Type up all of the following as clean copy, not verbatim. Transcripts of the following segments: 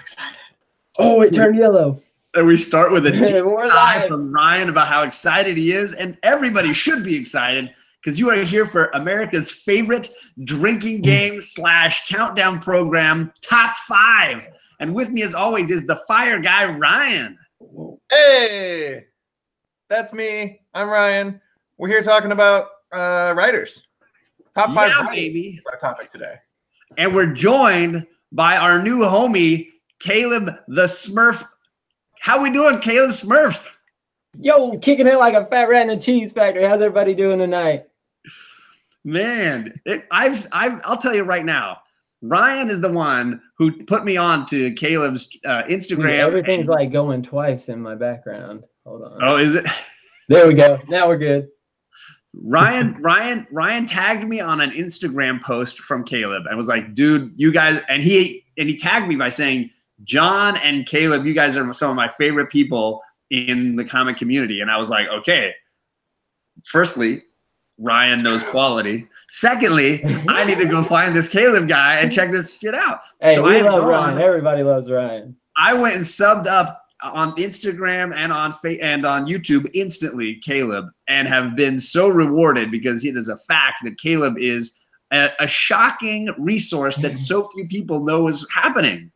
excited. Oh, it turned yellow. And we start with a deep We're dive live. from Ryan about how excited he is, and everybody should be excited because you are here for America's favorite drinking game / countdown program, Top 5. And with me, as always, is the fire guy, Ryan. Hey, that's me. I'm Ryan. We're here talking about writers. Top 5 writers baby. is our topic today. And we're joined by our new homie, Caleb the Smurf. How we doing, Caleb Smurf? Yo, kicking it like a fat rat in a cheese factory. How's everybody doing tonight? Man, I'll tell you right now, Ryan is the one who put me on to Caleb's Instagram. Dude, everything's like going twice in my background. Hold on. Oh, is it? There we go. Now we're good. Ryan tagged me on an Instagram post from Caleb and was like, dude, you guys, and he tagged me by saying, John and Caleb, you guys are some of my favorite people in the comic community. And I was like, okay, firstly, Ryan knows quality. Secondly, I need to go find this Caleb guy and check this shit out. Hey, so we love Ryan. Everybody loves Ryan. I went and subbed up on Instagram and on YouTube instantly, Caleb, and have been so rewarded because it is a fact that Caleb is a shocking resource that so few people know is happening.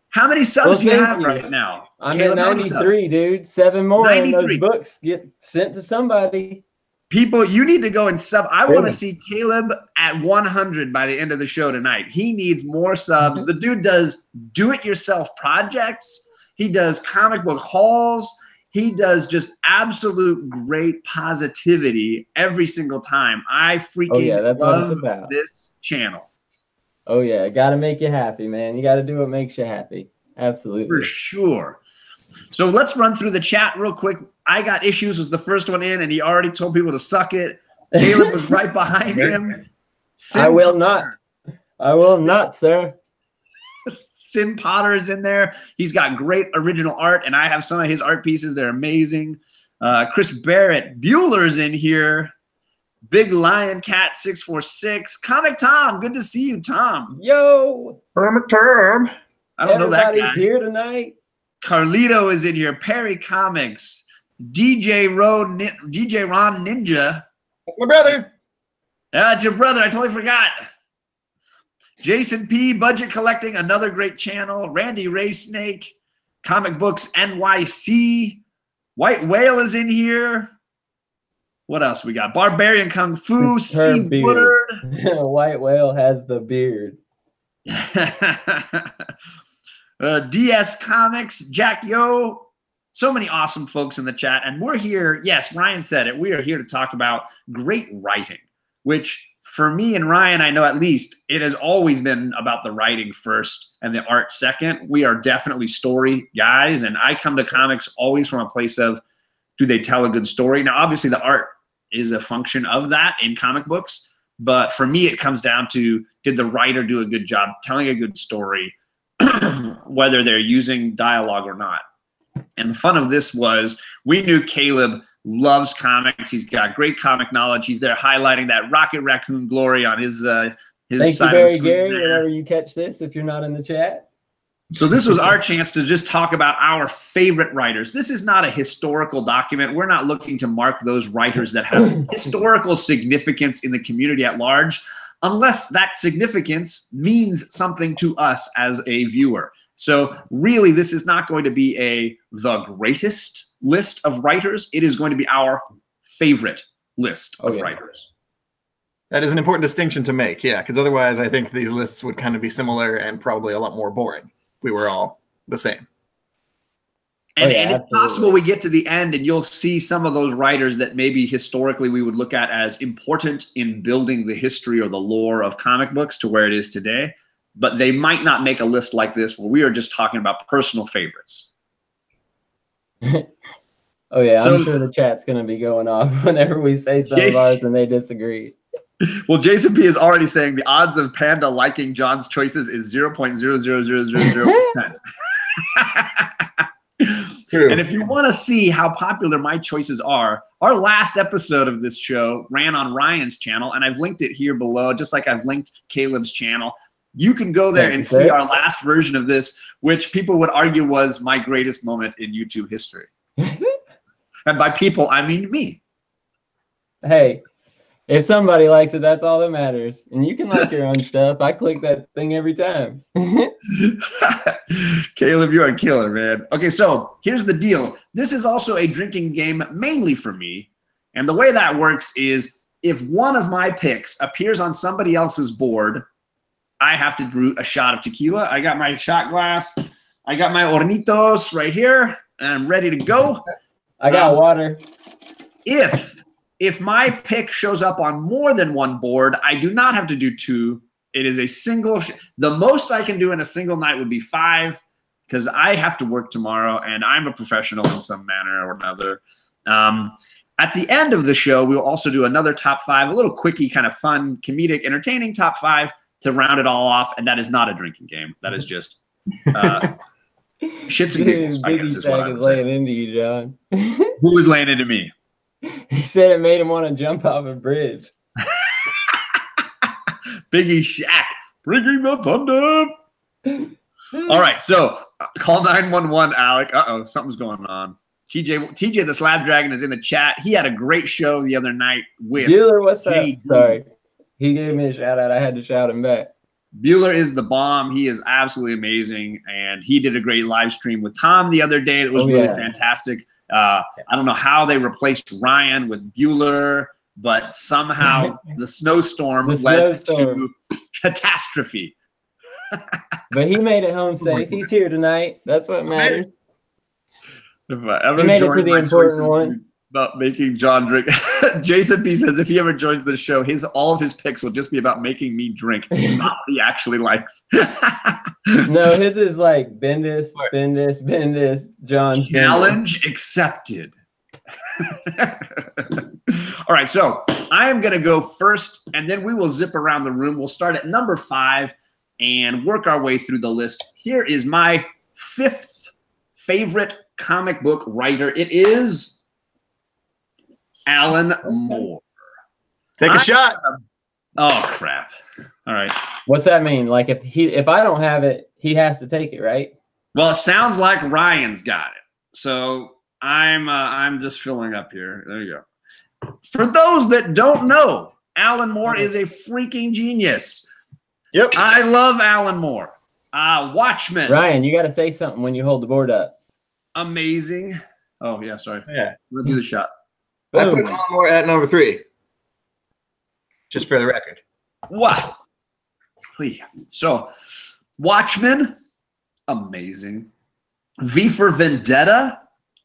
How many subs do you have right now? I'm at 93, dude. 7 more and those books get sent to somebody. People, you need to go and sub. I want to see Caleb at 100 by the end of the show tonight. He needs more subs. The dude does do-it-yourself projects. He does comic book hauls. He does just absolute great positivity every single time. I freaking love this channel. Oh, yeah. Got to make you happy, man. You got to do what makes you happy. Absolutely. For sure. So let's run through the chat real quick. I Got Issues was the first one in, and he already told people to suck it. Caleb was right behind him. I will not. I will not, sir. Sin Potter is in there. He's got great original art, and I have some of his art pieces. They're amazing. Chris Barrett. Bueller's in here. Big Lion Cat 646. Comic Tom. Good to see you, Tom. Yo. Comic Tom. I don't know that guy. Everybody's here tonight. Carlito is in here. Perry Comics. DJ Ron Ninja. That's my brother. That's your brother. I totally forgot. Jason P. Budget Collecting, another great channel. Randy Ray Snake. Comic Books NYC. White Whale is in here. What else we got? Barbarian Kung Fu. C. Woodard. White Whale has the beard. DS Comics. Jack Yo. So many awesome folks in the chat. And we're here. Yes, Ryan said it. We are here to talk about great writing, which for me and Ryan, I know at least it has always been about the writing first and the art second. We are definitely story guys. And I come to comics always from a place of, do they tell a good story? Now, obviously the art is a function of that in comic books. But for me, it comes down to, did the writer do a good job telling a good story, whether they're using dialogue or not? And the fun of this was, we knew Caleb loves comics. He's got great comic knowledge. He's there highlighting that Rocket Raccoon glory on his Thank you, side of the screen. Gary, whenever you catch this, if you're not in the chat. So this was our chance to just talk about our favorite writers. This is not a historical document. We're not looking to mark those writers that have historical significance in the community at large, unless that significance means something to us as a viewer. So really, this is not going to be the greatest list of writers. It is going to be our favorite list of writers. That is an important distinction to make, yeah, because otherwise I think these lists would kind of be similar and probably a lot more boring if we were all the same. And, and it's possible we get to the end and you'll see some of those writers that maybe historically we would look at as important in building the history or the lore of comic books to where it is today. But they might not make a list like this where we are just talking about personal favorites. Oh, yeah. So, I'm sure the chat's going to be going off whenever we say some of ours and they disagree. Well, Jason P is already saying the odds of Panda liking John's choices is 0.00000%. True. And if you want to see how popular my choices are, our last episode of this show ran on Ryan's channel, and I've linked it here below, just like I've linked Caleb's channel. You can go there Thank and you, see sir. our last version of this, which people would argue was my greatest moment in YouTube history. And by people, I mean me. Hey, if somebody likes it, that's all that matters. And you can like your own stuff. I click that thing every time. Caleb, you're a killer, man. Okay, so here's the deal. This is also a drinking game mainly for me. And the way that works is if one of my picks appears on somebody else's board, I have to brew a shot of tequila. I got my shot glass. I got my hornitos right here, and I'm ready to go. I got water. If my pick shows up on more than one board, I do not have to do 2. It is a single. The most I can do in a single night would be 5 because I have to work tomorrow and I'm a professional in some manner or another. At the end of the show, we'll also do another top 5, a little quickie, kind of fun, comedic, entertaining top 5 to round it all off. And that is not a drinking game. That is just shits and giggles, I guess is what I would say. laying into you, John. Who was laying into me? He said it made him want to jump off a bridge. Biggie Shaq, bringing the thunder. All right, so call 911, Alec. Uh-oh, something's going on. TJ the Slab Dragon is in the chat. He had a great show the other night with Bueller, what's up? JD. Sorry. He gave me a shout out. I had to shout him back. Bueller is the bomb. He is absolutely amazing. And he did a great live stream with Tom the other day that was really fantastic. I don't know how they replaced Ryan with Bueller, but somehow the snowstorm led to catastrophe. But he made it home safe. He's here tonight. That's what matters. If I ever He made it join to the my important one. about making John drink. Jason P says if he ever joins the show, all of his picks will just be about making me drink, not what he actually likes. No, his is like Bendis, John. Challenge accepted. All right, so I am going to go first, and then we will zip around the room. We'll start at number 5 and work our way through the list. Here is my 5th favorite comic book writer. It is Alan Moore. Take a shot. Oh crap! All right. What's that mean? Like if I don't have it, he has to take it, right? Well, it sounds like Ryan's got it. So I'm just filling up here. There you go. For those that don't know, Alan Moore is a freaking genius. Yep. I love Alan Moore. Watchmen. Ryan, you got to say something when you hold the board up. Amazing. Oh yeah, sorry. Yeah. We'll do the shot. I put Alan Moore at number 3. Just for the record. Wow. So, Watchmen, amazing. V for Vendetta,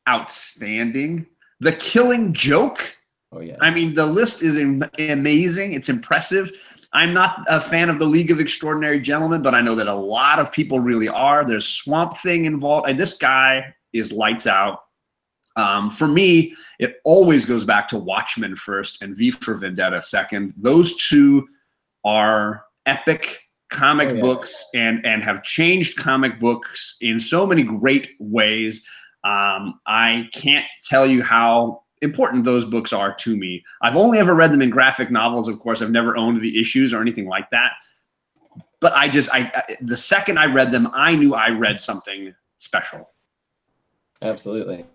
outstanding. The Killing Joke. Oh yeah. I mean, the list is amazing. It's impressive. I'm not a fan of the League of Extraordinary Gentlemen, but I know that a lot of people really are. There's Swamp Thing involved. And this guy is lights out. For me, it always goes back to Watchmen first and V for Vendetta second. Those two are epic comic books and have changed comic books in so many great ways. I can't tell you how important those books are to me. I've only ever read them in graphic novels, of course. I've never owned the issues or anything like that. But the second I read them, I knew I read something special. Absolutely.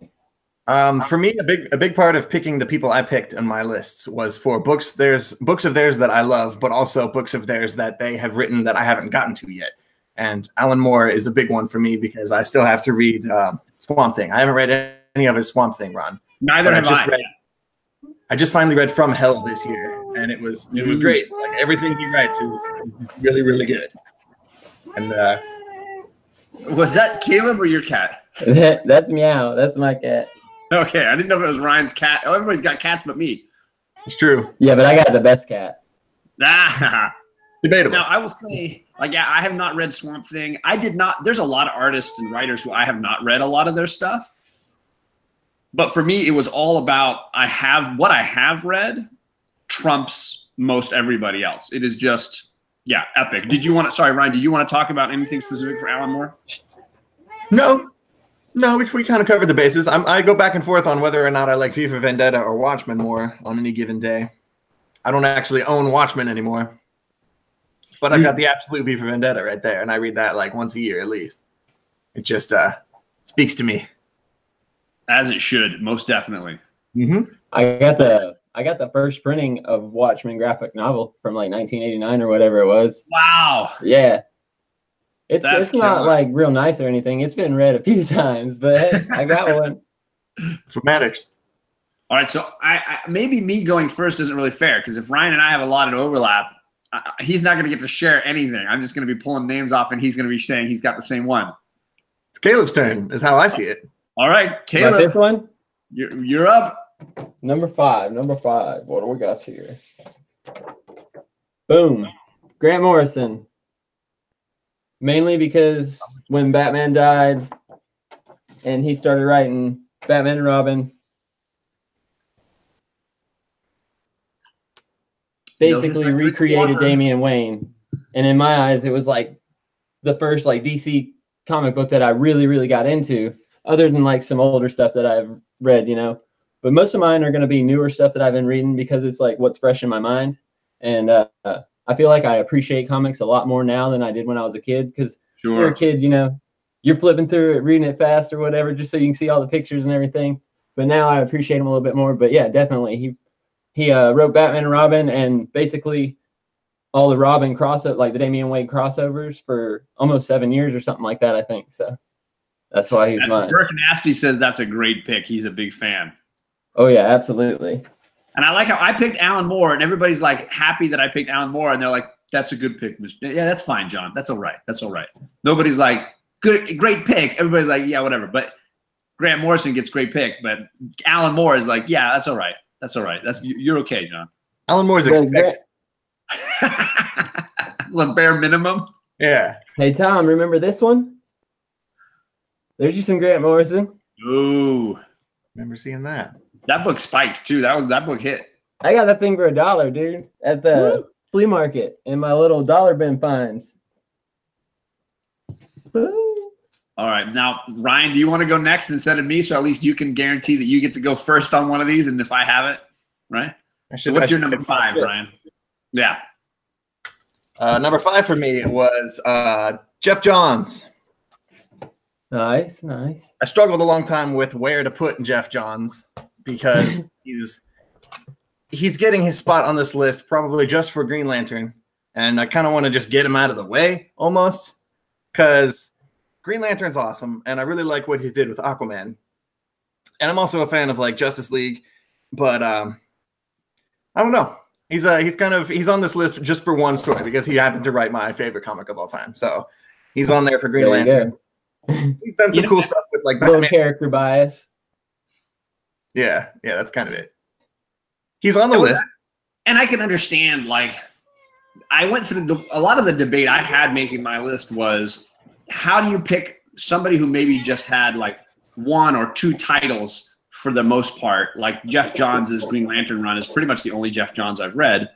For me, a big part of picking the people I picked on my lists was for books. There's books of theirs that I love, but also books of theirs that they have written that I haven't gotten to yet. And Alan Moore is a big one for me because I still have to read Swamp Thing. I haven't read any of his Swamp Thing run. Neither have I. I just finally read From Hell this year, and it was great. Like everything he writes is really, really good. And was that Caleb or your cat? That's Meow. That's my cat. Okay, I didn't know if it was Ryan's cat. Oh, everybody's got cats but me. It's true. Yeah, but I got the best cat. Debatable. Now, I will say, I have not read Swamp Thing. I did not. There's a lot of artists and writers who I have not read a lot of their stuff. But for me, it was all about what I have read trumps most everybody else. It is just, epic. Sorry, Ryan, did you want to talk about anything specific for Alan Moore? No, we kind of covered the bases. I go back and forth on whether or not I like V for Vendetta or Watchmen more on any given day. I don't actually own Watchmen anymore. But I got the absolute V for Vendetta right there, and I read that like once a year at least. It just speaks to me. As it should, most definitely. Mm-hmm. I got the first printing of Watchmen graphic novel from like 1989 or whatever it was. Wow. Yeah. That's It's not like real nice or anything. It's been read a few times, but hey, I got one. That's what matters. All right, so I maybe me going first isn't really fair because if Ryan and I have a lot of overlap, he's not going to get to share anything. I'm just going to be pulling names off, and he's going to be saying he's got the same one. It's Caleb's turn, is how I see it. All right, Caleb. My fifth one? You're up. Number five. What do we got here? Boom. Grant Morrison. Mainly because when Batman died and he started writing Batman and Robin, basically recreated Damian Wayne. And in my eyes, it was like the first like DC comic book that I really, really got into, other than like some older stuff that I've read, you know. But most of mine are going to be newer stuff that I've been reading because it's like what's fresh in my mind. And I feel like I appreciate comics a lot more now than I did when I was a kid. Because you're a kid, you know, you're flipping through it, reading it fast or whatever, just so you can see all the pictures and everything. But now I appreciate him a little bit more. But yeah, definitely. He wrote Batman and Robin and basically all the Robin crossover, like the Damian Wayne crossovers for almost 7 years or something like that, I think. So that's why he's mine. Burke Nasty says that's a great pick. He's a big fan. Oh, yeah, absolutely. And I like how I picked Alan Moore, and everybody's like happy that I picked Alan Moore, and they're like, "That's a good pick, Mr. Yeah, that's fine, John. That's all right. That's all right." Nobody's like, "Good, great pick." Everybody's like, "Yeah, whatever." But Grant Morrison gets great pick, but Alan Moore is like, "Yeah, that's all right. That's all right. You're okay, John." Alan Moore's expected. The bare minimum. Yeah. Hey, Tom, remember this one? There's you some Grant Morrison. Ooh. Remember seeing that. That book spiked too. That book hit. I got that thing for $1, dude, at the flea market in my little dollar bin finds. All right. Now, Ryan, do you want to go next instead of me? So at least you can guarantee that you get to go first on one of these. And if I have it, right? So what's your number 5, Ryan? Yeah. Number 5 for me was Jeff Johns. Nice. I struggled a long time with where to put Jeff Johns because he's getting his spot on this list probably just for Green Lantern. And I kind of want to just get him out of the way almost because Green Lantern's awesome. And I really like what he did with Aquaman. And I'm also a fan of like Justice League. But I don't know. He's on this list just for one story because he happened to write my favorite comic of all time. So he's on there for Green Lantern. He's done some cool stuff with like Batman. Character bias. Yeah, that's kind of it. He's on the list. And I can understand, like, I went through a lot of the debate I had making my list was how do you pick somebody who maybe just had like 1 or 2 titles for the most part, like Jeff Johns' Green Lantern run is pretty much the only Jeff Johns I've read,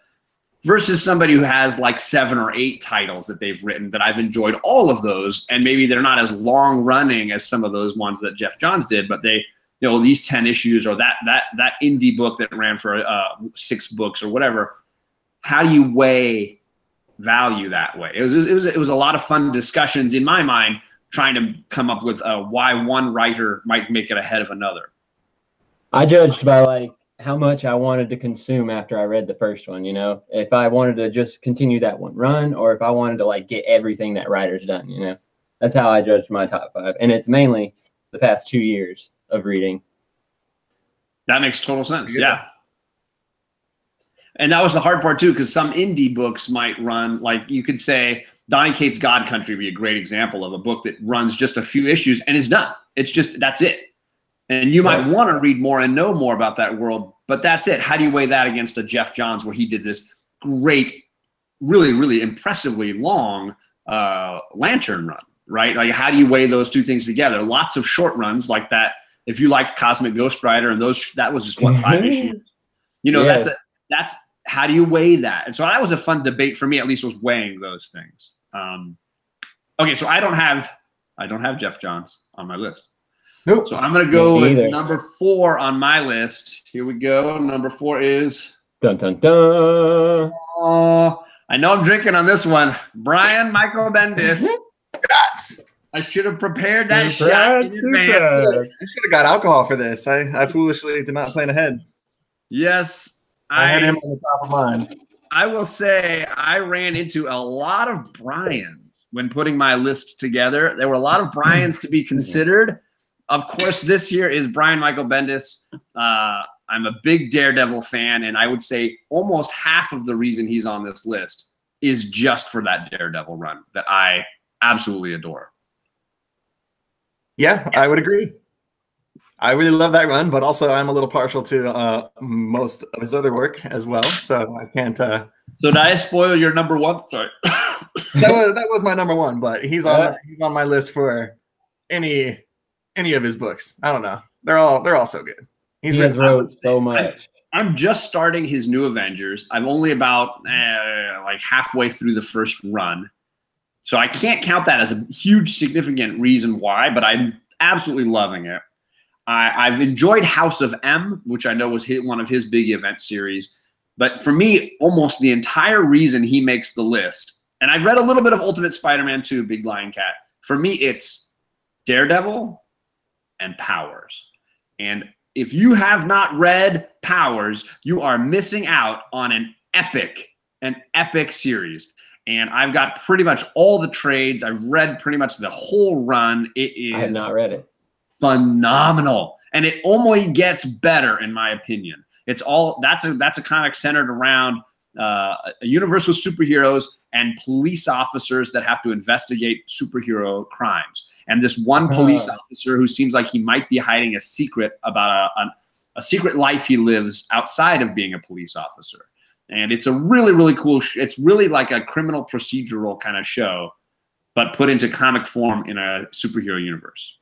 versus somebody who has like 7 or 8 titles that they've written that I've enjoyed all of those, and maybe they're not as long running as some of those ones that Jeff Johns did, but they, you know, these 10 issues or that indie book that ran for 6 books or whatever. How do you weigh value that way? It was a lot of fun discussions in my mind trying to come up with why one writer might make it ahead of another. I judged by like how much I wanted to consume after I read the first one, you know, if I wanted to just continue that one run or if I wanted to like get everything that writer's done, you know, that's how I judged my top 5. And it's mainly the past 2 years of reading. That makes total sense. Yeah. And that was the hard part too, because some indie books might run, like you could say Donny Cates' God Country would be a great example of a book that runs just a few issues and is done. It's just, that's it. And you might want to read more and know more about that world, but that's it. How do you weigh that against a Jeff Johns where he did this great, really, really impressively long Lantern run, right? Like, how do you weigh those two things together? Lots of short runs like that. If you liked Cosmic Ghost Rider and those, that was just what, 5 issues. You know, that's how do you weigh that? And so that was a fun debate for me, at least, was weighing those things. Okay, so I don't have Jeff Johns on my list. Nope. So I'm gonna go with number 4 on my list. Here we go. Number 4 is dun dun dun. I know I'm drinking on this one. Brian Michael Bendis. I should have prepared that shot in advance. I should have got alcohol for this. I foolishly did not plan ahead. Yes. I had him on the top of mine. I will say I ran into a lot of Brians when putting my list together. There were a lot of Brians to be considered. Of course, this year is Brian Michael Bendis. I'm a big Daredevil fan, and I would say almost half of the reason he's on this list is just for that Daredevil run that I absolutely adore. Yeah, I would agree. I really love that run, but also I'm a little partial to most of his other work as well, so I can't. So did I spoil your number one? Sorry. that was my number one, but he's on my list for any of his books. I don't know. They're all so good. He wrote so much. I'm just starting his New Avengers. I'm only about like halfway through the first run. So I can't count that as a huge significant reason why, but I'm absolutely loving it. I've enjoyed House of M, which I know was one of his big event series. But for me, almost the entire reason he makes the list, and I've read a little bit of Ultimate Spider-Man 2, Big Lion Cat. For me, it's Daredevil and Powers. And if you have not read Powers, you are missing out on an epic series. And I've got pretty much all the trades. I've read pretty much the whole run. It is I have not read it. Phenomenal. And it only gets better, in my opinion. It's all that's a comic centered around a universe with superheroes and police officers that have to investigate superhero crimes. And this one police officer who seems like he might be hiding a secret about a secret life he lives outside of being a police officer. And it's a really, really cool it's really like a criminal procedural kind of show, but put into comic form in a superhero universe.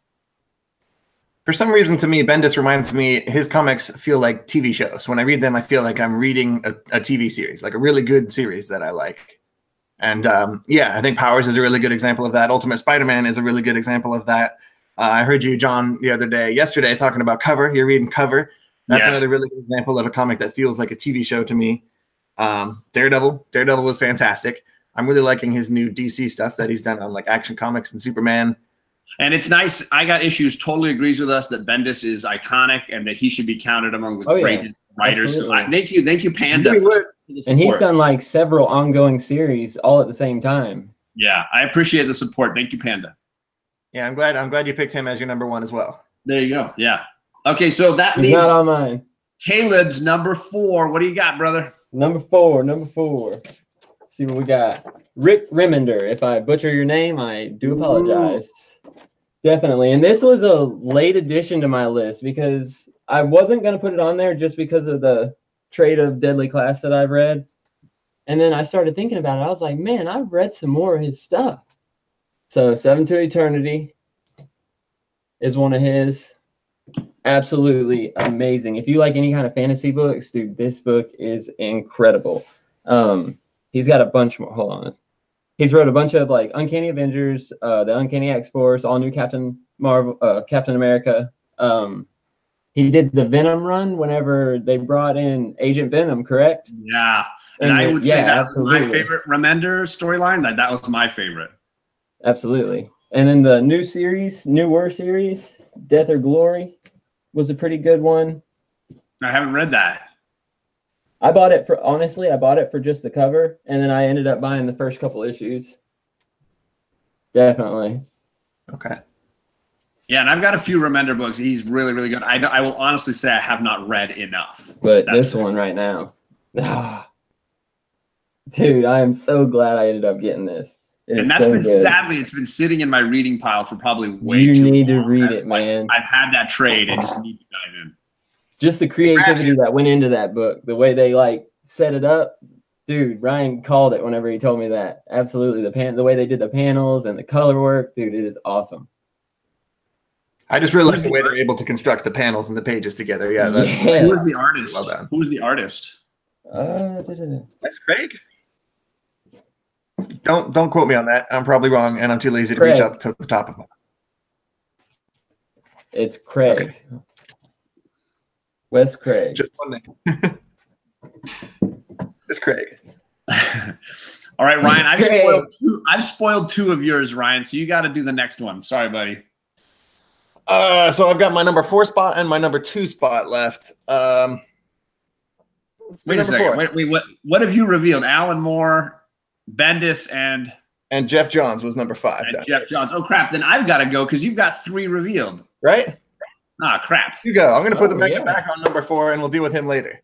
For some reason, to me, Bendis reminds me, his comics feel like TV shows. When I read them, I feel like I'm reading a TV series, like a really good series that I like. And yeah, I think Powers is a really good example of that. Ultimate Spider-Man is a really good example of that. I heard you, John, yesterday, talking about Cover. You're reading Cover. That's another really good example of a comic that feels like a TV show to me. Daredevil was fantastic. I'm really liking his new DC stuff that he's done on like Action Comics and Superman. And it's nice. I Got Issues totally agrees with us that Bendis is iconic and that he should be counted among the greatest writers. So thank you, Panda. And he's done like several ongoing series all at the same time. Yeah, I appreciate the support. Thank you, Panda. Yeah, I'm glad you picked him as your number one as well. There you go. Yeah. Okay, so that leaves not on mine. Caleb's number 4. What do you got, brother? Number four. Let's see what we got. Rick Remender. If I butcher your name, I do apologize. Definitely. And this was a late addition to my list because I wasn't going to put it on there just because of the trade of Deadly Class that I've read. And then I started thinking about it. I was like, man, I've read some more of his stuff. So 7 to Eternity is one of his. Absolutely amazing. If you like any kind of fantasy books, dude, this book is incredible. He's got a bunch more. Hold on. He's wrote a bunch of like Uncanny Avengers, the Uncanny X-Force, all new Captain America. He did the Venom run whenever they brought in Agent Venom, correct? Yeah. And I would say that was my favorite Remender storyline. That was my favorite. Absolutely. And then the newer series, Death or Glory, was a pretty good one. I haven't read that. I bought it for just the cover, and then I ended up buying the first couple issues. Definitely. Okay. Yeah, and I've got a few Remender books. He's really, really good. I will honestly say I have not read enough. But this one right now. Dude, I am so glad I ended up getting this. And that's been sadly, it's been sitting in my reading pile for probably way too long. You need to read it, man. I've had that trade and just need to dive in. Just the creativity that went into that book, the way they like set it up, dude. Ryan called it whenever he told me that. Absolutely, the way they did the panels and the color work, dude, it is awesome. I just really like the way they're able to construct the panels and the pages together. Yeah. Who was the artist? Well done. Who was the artist? That's Craig. Don't quote me on that. I'm probably wrong, and I'm too lazy to reach up to the top of my. It's Craig. Okay. Wes Craig. Just one name. It's Craig. All right, Ryan, I've spoiled two of yours, Ryan, so you got to do the next one. Sorry, buddy. So I've got my number 4 spot and my number 2 spot left. Wait a second. Wait, what have you revealed? Alan Moore, Bendis, and Jeff Johns was number 5. And Jeff Johns. Oh, crap. Then I've got to go because you've got 3 revealed. Right? Ah, crap. You go. I'm going to put the Mega back on number 4, and we'll deal with him later.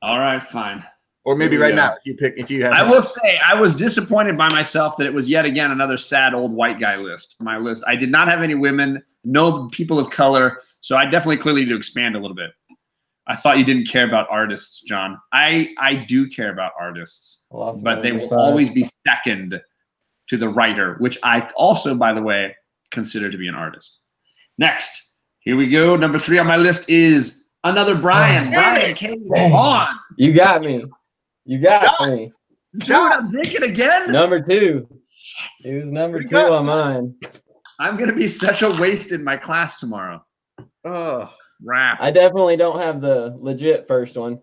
All right, fine. Or maybe right now if you have. I will say I was disappointed by myself that it was yet again another sad old white guy list. My list. I did not have any women, no people of color, so I definitely clearly need to expand a little bit. I thought you didn't care about artists, John. I do care about artists, but they will always be second to the writer, which I also, by the way, consider to be an artist. Next, here we go. Number 3 on my list is another Brian. Brian Kachoong. You got me. You got me. Dude, I'm thinking again. Number 2. It was number 2 on mine. I'm going to be such a waste in my class tomorrow. Oh, rap. I definitely don't have the legit first one.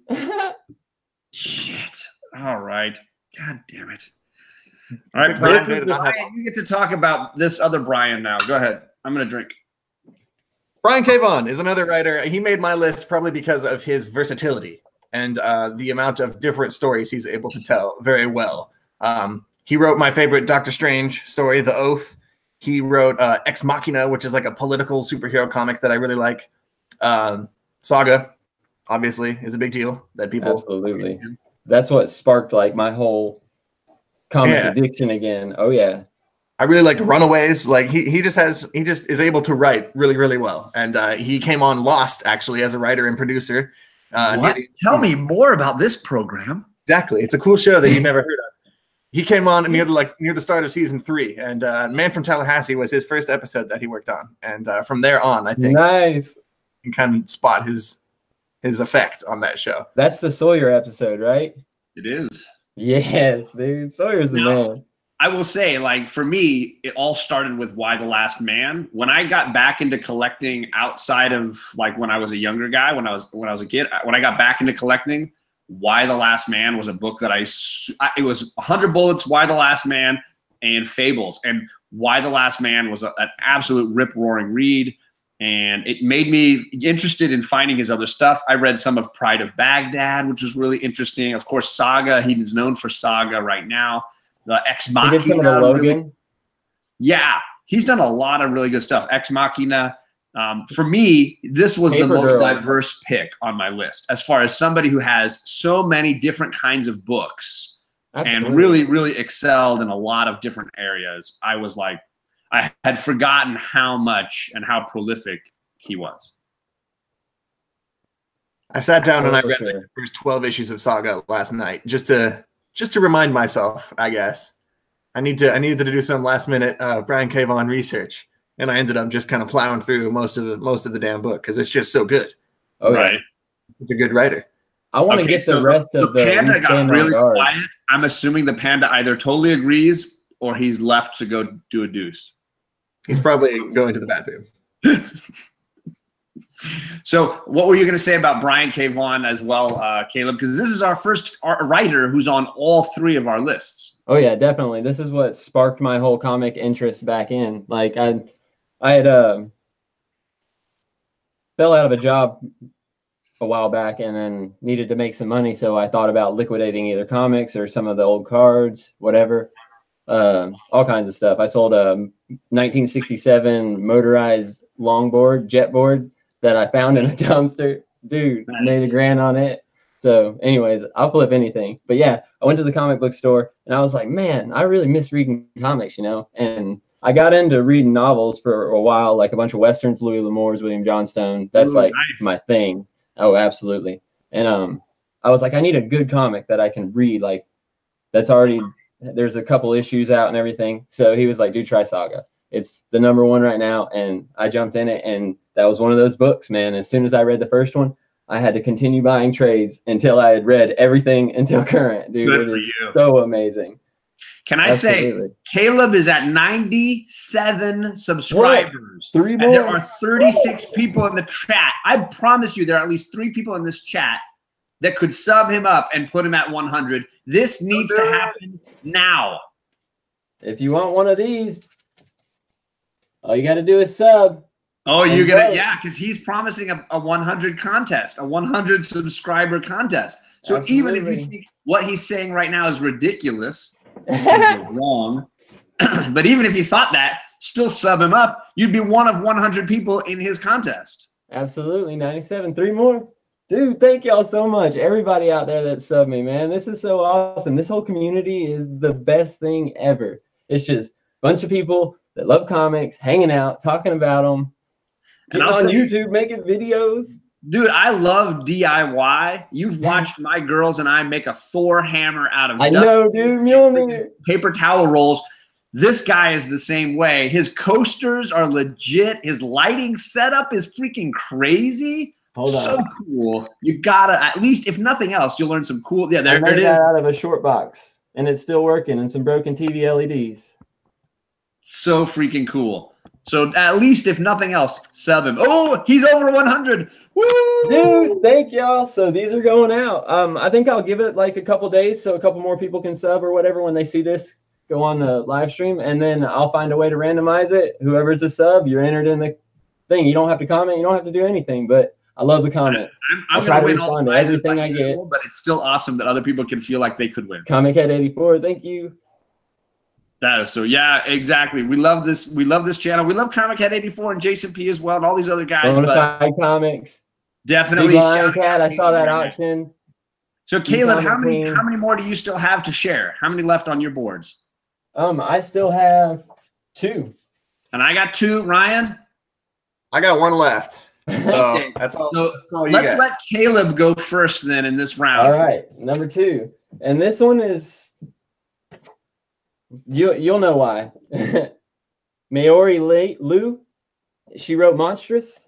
Shit. All right. God damn it. All right, Brian, you get to talk about this other Brian now. Go ahead. I'm going to drink. Brian Kachoong is another writer. He made my list probably because of his versatility and the amount of different stories he's able to tell very well. He wrote my favorite Doctor Strange story, The Oath. He wrote Ex Machina, which is like a political superhero comic that I really like. Saga, obviously, is a big deal that people. Absolutely. That's what sparked like my whole comic addiction again. Oh yeah. I really liked Runaways. Like he just is able to write really, really well. And he came on Lost actually as a writer and producer. Tell me more about this program. Exactly. It's a cool show that you've never heard of. He came on near the start of season 3, and Man from Tallahassee was his first episode that he worked on. And from there on, I think nice. You can kind of spot his effect on that show. That's the Sawyer episode, right? It is. Yes, dude. Sawyer's the man. I will say, like, for me, it all started with Why the Last Man. When I got back into collecting outside of, like, when I was a younger guy, when I was a kid, when I got back into collecting, Why the Last Man was a book that it was 100 Bullets, Why the Last Man, and Fables. And Why the Last Man was an absolute rip-roaring read, and it made me interested in finding his other stuff. I read some of Pride of Baghdad, which was really interesting. Of course, Saga. He's known for Saga right now. The Ex Machina. Logan. Yeah, he's done a lot of really good stuff. Ex Machina. For me, this was the most diverse pick on my list as far as somebody who has so many different kinds of books and really, really excelled in a lot of different areas. I was like, I had forgotten how much and how prolific he was. I sat down and I read like the first 12 issues of Saga last night just to remind myself, I guess. I needed to do some last minute Brian Kachoong research, and I ended up just kind of plowing through most of the damn book because it's just so good. Oh, right. He's a good writer. I want to get the rest of the panda got really quiet. I'm assuming the panda either totally agrees or he's left to go do a deuce. He's probably going to the bathroom. So what were you going to say about Brian Kachoong as well, Caleb? Because this is our first writer who's on all 3 of our lists. Oh, yeah, definitely. This is what sparked my whole comic interest back in. Like, I had fell out of a job a while back and then needed to make some money, so I thought about liquidating either comics or some of the old cards, whatever. All kinds of stuff. I sold a 1967 motorized longboard, jetboard, that I found in a dumpster. Dude, nice. Made $1,000 on it. So anyways, I'll flip anything. But yeah, I went to the comic book store and I was like, man, I really miss reading comics, you know? And I got into reading novels for a while, like a bunch of Westerns, Louis L'Amour's, William Johnstone. That's nice. My thing. Oh, absolutely. And I was like, I need a good comic that I can read. Like that's already, there's a couple issues out and everything. So he was like, dude, try Saga. It's the #1 right now. And I jumped in it, and that was one of those books, man. As soon as I read the first one, I had to continue buying trades until I had read everything until current, dude. Good for you. So amazing. Can I say, Caleb is at 97 subscribers. What? 3 more? And there are 36 people in the chat. I promise you there are at least 3 people in this chat that could sub him up and put him at 100. This needs to happen now. If you want one of these, all you got to do is sub. Oh, you're gonna, yeah, because he's promising a 100 contest, a 100 subscriber contest. So Absolutely. even if you think what he's saying right now is ridiculous, wrong, but even if you thought that, still sub him up, you'd be one of 100 people in his contest. Absolutely, 97, 3 more. Dude, thank y'all so much. Everybody out there that subbed me, man. This is so awesome. This whole community is the best thing ever. It's just a bunch of people that love comics, hanging out, talking about them, getting on YouTube, making videos. Dude, I love DIY. You've watched my girls and I make a Thor hammer out of paper towel rolls. This guy is the same way. His coasters are legit. His lighting setup is freaking crazy. So cool. You gotta, at least if nothing else, you'll learn some cool. Yeah, there it is. Out of a short box, and it's still working, and some broken TV LEDs. So freaking cool. So at least if nothing else, sub him. Oh, he's over 100. Woo! Dude, thank y'all. So these are going out. I think I'll give it like a couple days so a couple more people can sub or whatever when they see this go on the live stream, and then I'll find a way to randomize it. Whoever's a sub, you're entered in the thing. You don't have to comment. You don't have to do anything, but I love the comments. I'm going to win all the prizes everything I get, but it's still awesome that other people can feel like they could win. Comic Head 84, thank you. That is so. Yeah, exactly. We love this. We love this channel. We love Comic Head 84 and Jason P as well, and all these other guys. Bonafide Comics. Definitely. Big Lion Cat. I saw that auction. So Caleb, how many more do you still have to share? How many left on your boards? I still have 2. And I got 2. Ryan? I got 1 left. So okay. That's all. So that's all let's let Caleb go first then in this round. All right, number 2. And this one is you'll know why. Maori Lu, she wrote Monstrous.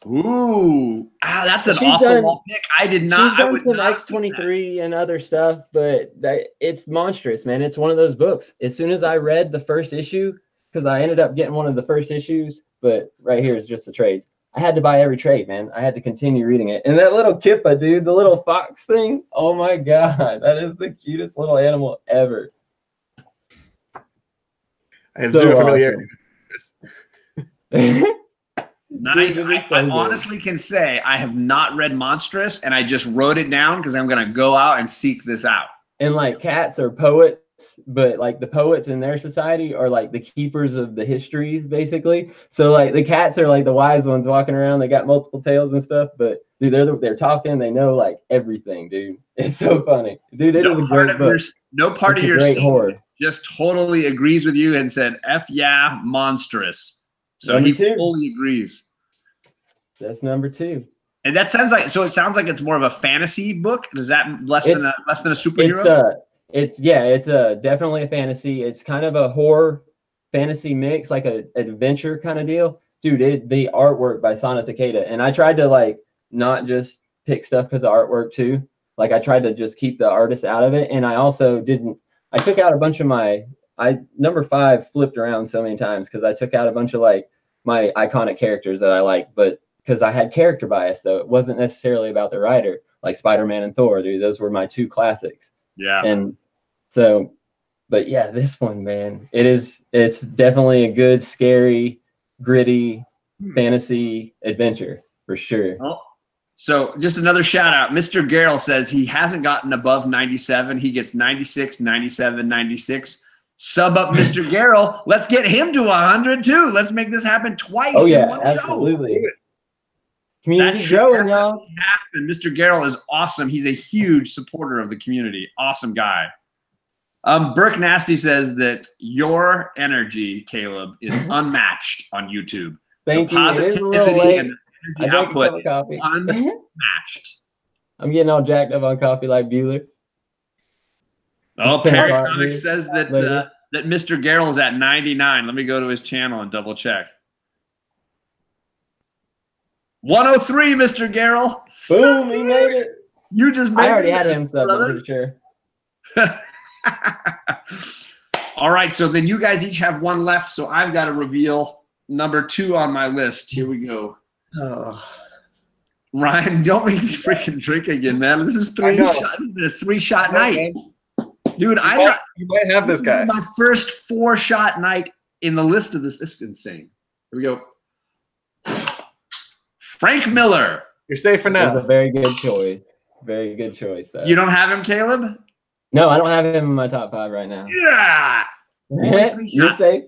Ooh, that's an awful pick. I did not. She's done some X-23 and other stuff, but it's Monstrous, man. It's one of those books. As soon as I read the first issue, because I ended up getting one of the first issues, but right here is just the trades. I had to buy every trade, man. I had to continue reading it. And that little Kippa, dude, the little fox thing. Oh my God, that is the cutest little animal ever. I have zero familiarity with this. Nice. I honestly can say I have not read Monstrous, and I just wrote it down because I'm going to go out and seek this out. And like cats are poets, but like the poets in their society are like the keepers of the histories, basically. So like the cats are like the wise ones walking around. They got multiple tails and stuff, but dude, they're talking. They know like everything, dude. It's so funny, dude. It is a great book. No part of your scene just totally agrees with you and said, "F yeah, Monstrous." So he fully agrees. That's number 2. And that sounds like, so it sounds like it's more of a fantasy book. Is that less than a superhero? It's definitely a fantasy. It's kind of a horror fantasy mix, like an adventure kind of deal. Dude, the artwork by Sana Takeda. And I tried to like not just pick stuff because of artwork too. Like I tried to just keep the artist out of it. And I also I took out a bunch of number 5 flipped around so many times because I took out a bunch of like my iconic characters that I like, but because I had character bias, though it wasn't necessarily about the writer, like Spider-Man and Thor, dude. Those were my 2 classics. Yeah. And so, but yeah, this one, man, it's definitely a good, scary, gritty fantasy adventure for sure. Oh. So just another shout out. Mr. Garrell says he hasn't gotten above 97. He gets 96, 97, 96. Sub up Mr. Garrell. Let's get him to 100 too. Let's make this happen twice in one absolutely. show. Community growing, y'all. Happen. Mr. Garrell is awesome. He's a huge supporter of the community. Awesome guy. Burke Nasty says that your energy, Caleb, is unmatched on YouTube. Thank you. Positivity and energy output is unmatched. I'm getting all jacked up on coffee like Bueller. Oh, Perry Comics says that that Mr. Garrell is at 99. Let me go to his channel and double check. 103, Mr. Garrell. Boom, he made it. You just made it. I already had him stuff, I'm pretty sure. All right, so then you guys each have 1 left, so I've got to reveal number 2 on my list. Here we go. Oh. Ryan, don't make me freaking drink again, man. This is three shots. This is a 3-shot night. Dude, you might have this guy. My first 4-shot night in the list of this. This is insane. Here we go. Frank Miller. You're safe for now. That's a very good choice. Very good choice, though. You don't have him, Caleb? No, I don't have him in my top 5 right now. Yeah. You're safe.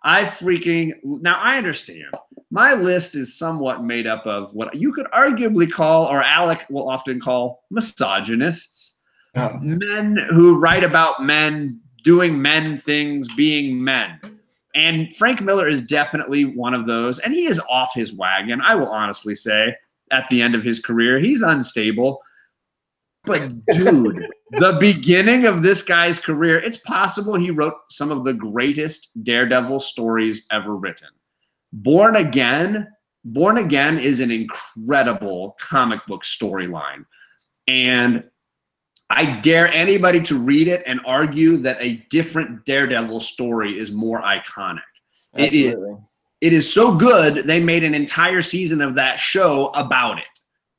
Now I understand. My list is somewhat made up of what you could arguably call, or Alec will often call, misogynists. Oh. Men who write about men doing men things, being men. And Frank Miller is definitely one of those. And he is off his wagon, I will honestly say, at the end of his career. He's unstable. But dude, the beginning of this guy's career, it's possible he wrote some of the greatest Daredevil stories ever written. Born Again is an incredible comic book storyline. And I dare anybody to read it and argue that a different Daredevil story is more iconic. Absolutely. It is so good, they made an entire season of that show about it.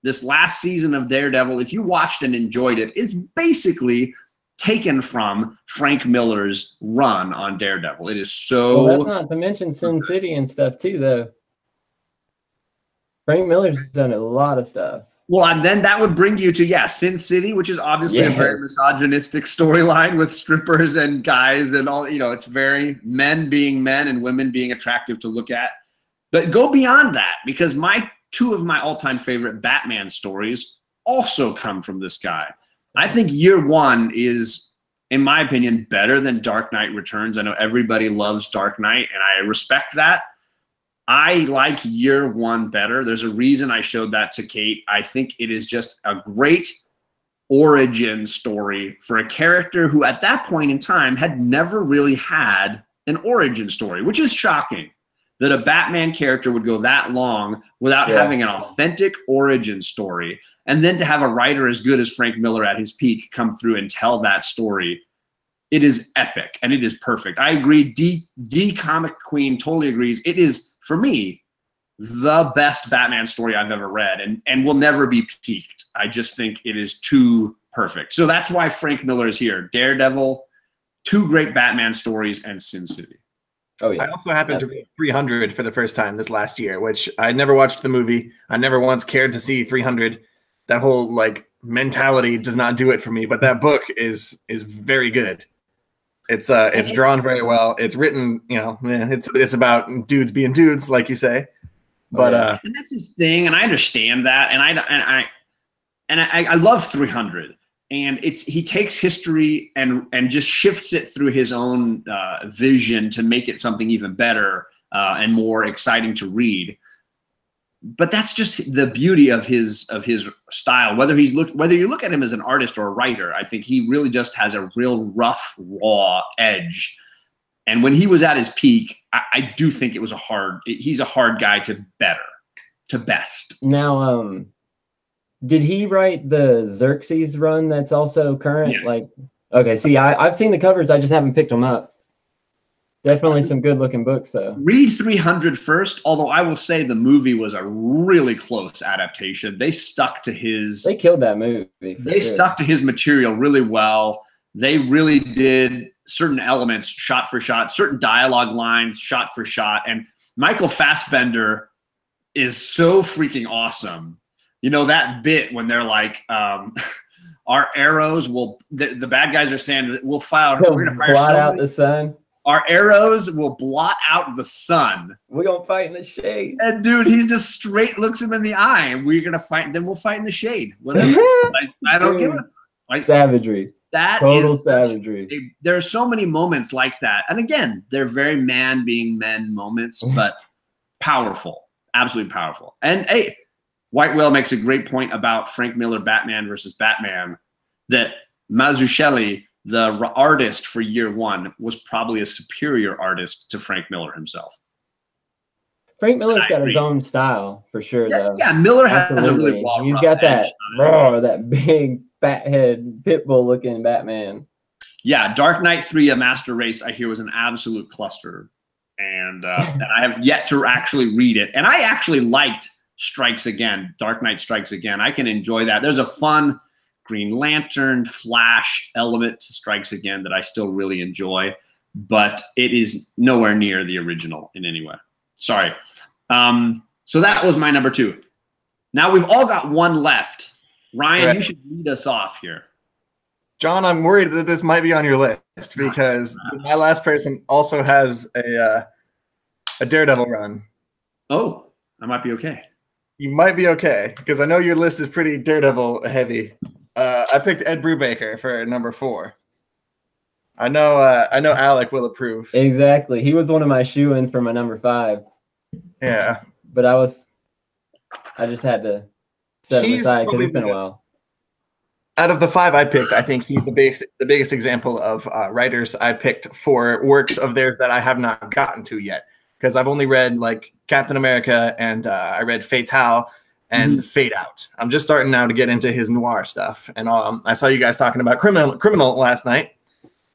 This last season of Daredevil, if you watched and enjoyed it, is basically taken from Frank Miller's run on Daredevil. It is so... Well, that's not to mention Sin City and stuff, too, though. Frank Miller's done a lot of stuff. Well, and then that would bring you to, Sin City, which is obviously a very misogynistic storyline with strippers and guys and all, it's very men being men and women being attractive to look at. But go beyond that, because two of my all-time favorite Batman stories also come from this guy. I think Year One is, in my opinion, better than Dark Knight Returns. I know everybody loves Dark Knight, and I respect that. I like Year One better. There's a reason I showed that to Kate. I think it is just a great origin story for a character who at that point in time had never really had an origin story, which is shocking that a Batman character would go that long without having an authentic origin story. And then to have a writer as good as Frank Miller at his peak come through and tell that story, it is epic and it is perfect. I agree. D Comic Queen totally agrees. It is, for me, the best Batman story I've ever read and will never be peaked. I just think it is too perfect. So that's why Frank Miller is here. Daredevil, 2 great Batman stories, and Sin City. Oh, yeah. I also happened to read 300 for the first time this last year, which I never watched the movie. I never once cared to see 300. That whole mentality does not do it for me. But that book is very good. It's drawn very well. It's written, it's about dudes being dudes, like you say. But and that's his thing, and I understand that, and I love 300. And he takes history and just shifts it through his own vision to make it something even better and more exciting to read. But that's just the beauty of his style. Whether you look at him as an artist or a writer, I think he really just has a real rough, raw edge. And when he was at his peak, I do think it was he's a hard guy to best. Now, did he write the Xerxes run that's also current? Yes. Okay, see, I've seen the covers. I just haven't picked them up. Definitely some good-looking books, though. Read 300 first, although I will say the movie was a really close adaptation. They stuck to his... They killed that movie. They stuck to his material really well. They really did certain elements shot for shot, certain dialogue lines shot for shot. And Michael Fassbender is so freaking awesome. That bit when they're like, our arrows the bad guys are saying we're going to fire blot out the sun. Our arrows will blot out the sun. We're going to fight in the shade. And dude, he just straight looks him in the eye and we're going to fight. Then we'll fight in the shade. Whatever. I don't give a savagery. Total savagery. There are so many moments like that. And again, they're very man being men moments, but powerful, absolutely powerful. And hey, White Whale makes a great point about Frank Miller, Batman versus Batman, that Mazzucchelli, the artist for Year One, was probably a superior artist to Frank Miller himself. Frank Miller's got his own style for sure, though. Yeah, Miller has a really well. He's got that roar, that big fathead pitbull looking Batman. Yeah, Dark Knight 3, A Master Race, I hear was an absolute cluster, and I have yet to actually read it. And I actually liked Strikes Again, Dark Knight Strikes Again. I can enjoy that. There's a fun Green Lantern, Flash element to Strikes Again that I still really enjoy, but it is nowhere near the original in any way. Sorry. So that was my number 2. Now we've all got one left. Ryan, you should lead us off here. John, I'm worried that this might be on your list because my last person also has a Daredevil run. Oh, I might be okay. You might be okay because I know your list is pretty Daredevil heavy. I picked Ed Brubaker for number 4. I know Alec will approve. Exactly. He was one of my shoe-ins for my number 5. Yeah. But I just had to set him aside because it's been a while. Out of the 5 I picked, I think he's the biggest example of writers I picked for works of theirs that I have not gotten to yet. Because I've only read like Captain America and I read Fatale and Fade Out. I'm just starting now to get into his noir stuff. And I saw you guys talking about Criminal last night.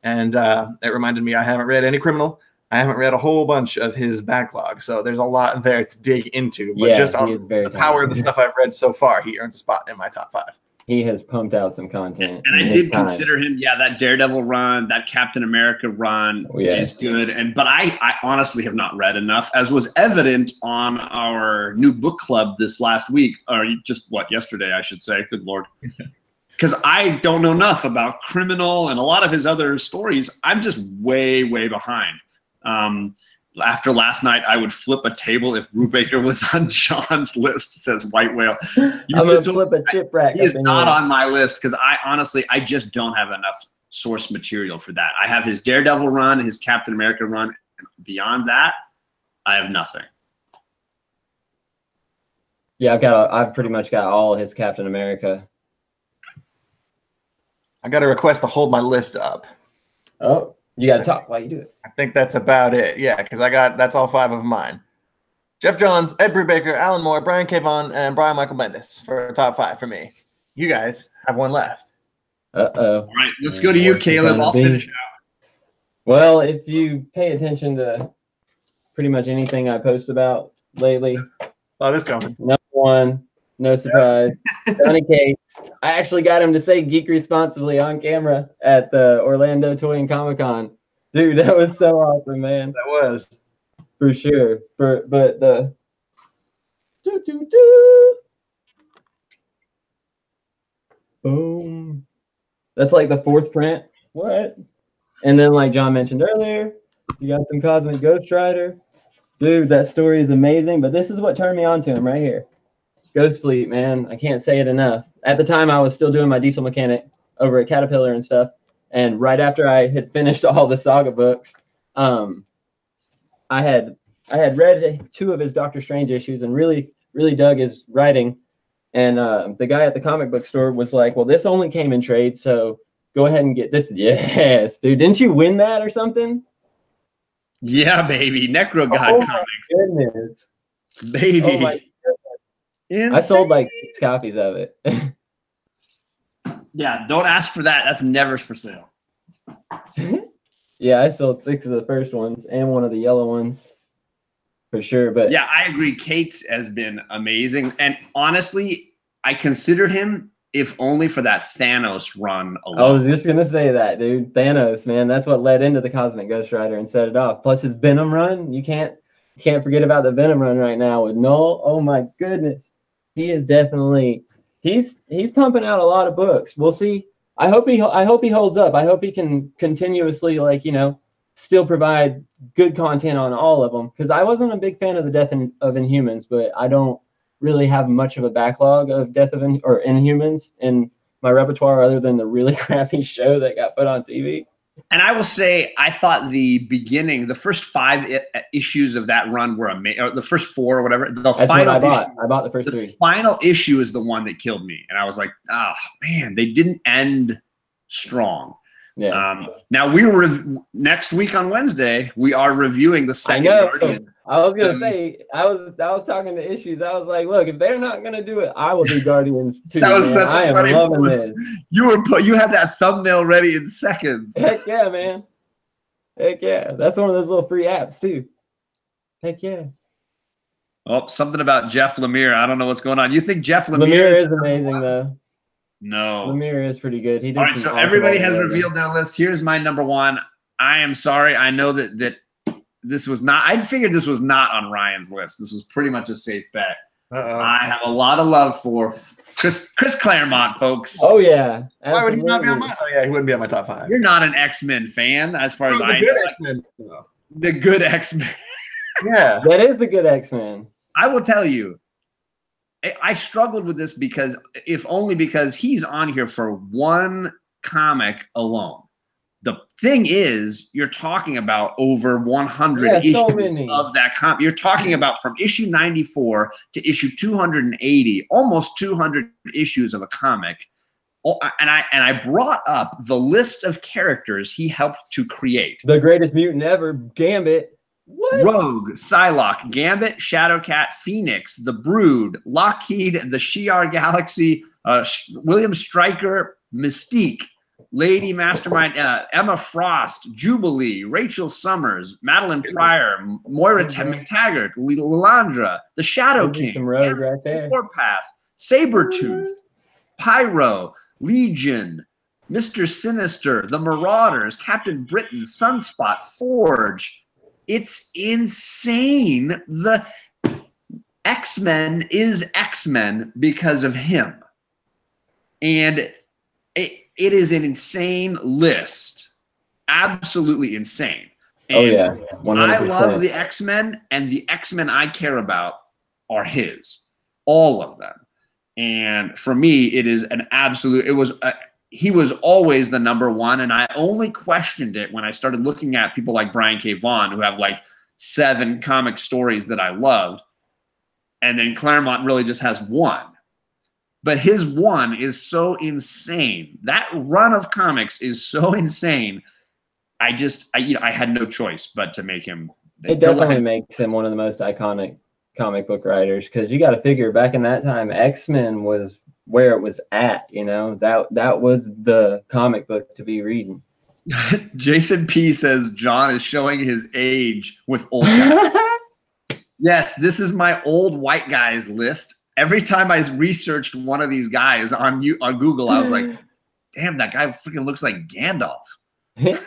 And it reminded me I haven't read any Criminal. I haven't read a whole bunch of his backlog. So there's a lot there to dig into. But just on the power of the stuff I've read so far, he earns a spot in my top 5. He has pumped out some content. And I did consider him, that Daredevil run, that Captain America run is good. But I honestly have not read enough, as was evident on our new book club this last week, or just yesterday, I should say. Good Lord. Because I don't know enough about Criminal and a lot of his other stories. I'm just way, way behind. After last night, I would flip a table if Brubaker was on John's list, says White Whale. I'm going to flip a chipwreck. He is not on my list because I just don't have enough source material for that. I have his Daredevil run, his Captain America run. And beyond that, I have nothing. Yeah, I've pretty much got all his Captain America. I got a request to hold my list up. Oh. You got to talk while you do it. I think that's about it. Yeah, because that's all 5 of mine. Jeff Johns, Ed Brubaker, Alan Moore, Brian K. Vaughan, and Brian Michael Bendis for top 5 for me. You guys have one left. Uh-oh. All right, let's go to you, Caleb. I'll finish out. Well, if you pay attention to pretty much anything I post about lately. Oh, this coming. Number 1, no surprise. Johnny Cates. I actually got him to say geek responsibly on camera at the Orlando Toy and Comic Con. Dude, that was so awesome, man. That was. For sure. But the boom. That's like the 4th print. What? And then like John mentioned earlier, you got some Cosmic Ghost Rider. Dude, that story is amazing, but this is what turned me on to him right here. Ghost Fleet, man. I can't say it enough. At the time, I was still doing my diesel mechanic over at Caterpillar and stuff. And right after I had finished all the Saga books, I had read 2 of his Doctor Strange issues and really, really dug his writing. And the guy at the comic book store was like, well, this only came in trade, so go ahead and get this. Yes, dude. Didn't you win that or something? Yeah, baby. Necro God Comics. My goodness. Baby. Oh my goodness. I sold like 6 copies of it. Yeah, don't ask for that. That's never for sale. Yeah, I sold 6 of the first ones and one of the yellow ones. For sure. But yeah, I agree. Cates has been amazing. And honestly, I considered him if only for that Thanos run alone. I was just going to say that, dude. Thanos, man. That's what led into the Cosmic Ghost Rider and set it off. Plus his Venom run. You can't forget about the Venom run right now with Null. Oh my goodness. He is definitely he's pumping out a lot of books. We'll see. I hope he holds up. I hope he can continuously, like, you know, still provide good content on all of them, because I wasn't a big fan of the Death of Inhumans, but I don't really have much of a backlog of Inhumans in my repertoire other than the really crappy show that got put on TV. And I will say, I thought the first 5 issues of that run were amazing. The first 4 or whatever. That's final what I bought. I bought the first 3. The final issue is the one that killed me, and I was like, "Oh man, they didn't end strong." Yeah. Now next week on Wednesday, we are reviewing the second Guardian. I was gonna say, I was talking to Issues. I was like, look, if they're not gonna do it, I will do Guardians too. That was such I a am funny loving post. this. You had that thumbnail ready in seconds. Heck yeah, man. Heck yeah. That's one of those little free apps too. Heck yeah. Oh, something about Jeff Lemire. I don't know what's going on. You think Jeff Lemire, Lemire is amazing, though. No. Lemire is pretty good. He did All right, some so awesome everybody has writing. revealed their list. Here's my number one. I am sorry. I know that this was not – I figured this was not on Ryan's list. This was pretty much a safe bet. I have a lot of love for Chris Claremont, folks. Oh, yeah. Absolutely. Why would he not be on my – oh, yeah, he wouldn't be on my top 5. You're not an X-Men fan as far as I know. X-Men. The good X-Men. Yeah. That is the good X-Men. I will tell you, I struggled with this because he's on here for one comic alone. The thing is, you're talking about over 100 issues of that comic. You're talking about from issue 94 to issue 280, almost 200 issues of a comic. And I brought up the list of characters he helped to create. The greatest mutant ever, Gambit. What? Rogue, Psylocke, Gambit, Shadowcat, Phoenix, the Brood, Lockheed, the Shi'ar Galaxy, William Stryker, Mystique, Lady Mastermind, Emma Frost, Jubilee, Rachel Summers, Madeline Pryor, Moira McTaggart, Lilandra, the Shadow King, some Rogue right there. Warpath, Sabretooth, Pyro, Legion, Mr. Sinister, the Marauders, Captain Britain, Sunspot, Forge. It's insane. The X-Men is X-Men because of him. And it is an insane list. Absolutely insane. And oh, yeah. 100%. I love the X-Men, and the X-Men I care about are his. All of them. And for me, it is an absolute – he was always the number one, and I only questioned it when I started looking at people like Brian K. Vaughan, who have like 7 comic stories that I loved, and then Claremont really just has one. But his one is so insane. That run of comics is so insane. I had no choice but to make him. It definitely makes him one of the most iconic comic book writers, because you got to figure back in that time, X-Men was where it was at, that was the comic book to be reading. Jason P says John is showing his age with old guys. Yes, this is my old white guys list. Every time I researched one of these guys on Google, I was like, damn, that guy freaking looks like Gandalf. It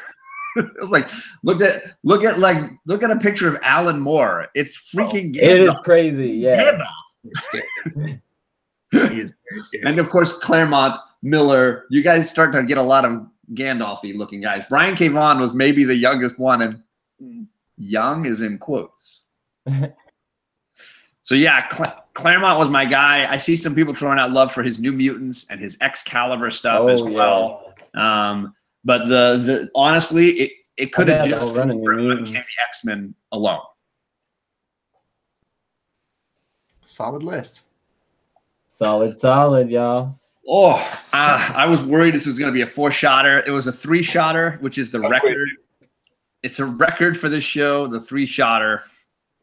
was like, look at a picture of Alan Moore. It's freaking Gandalf. It is crazy, yeah. Gandalf. And of course, Claremont, Miller, you guys start to get a lot of Gandalf-y looking guys. Brian K. Vaughan was maybe the youngest one, and young is in quotes. So yeah, Claremont was my guy. I see some people throwing out love for his New Mutants and his Excalibur stuff as well. But the honestly, it could have just been for Uncanny X-Men alone. Solid list. Solid, y'all. Oh, I was worried this was going to be a 4-shotter. It was a 3-shotter, which is the record. It's a record for this show, the 3-shotter.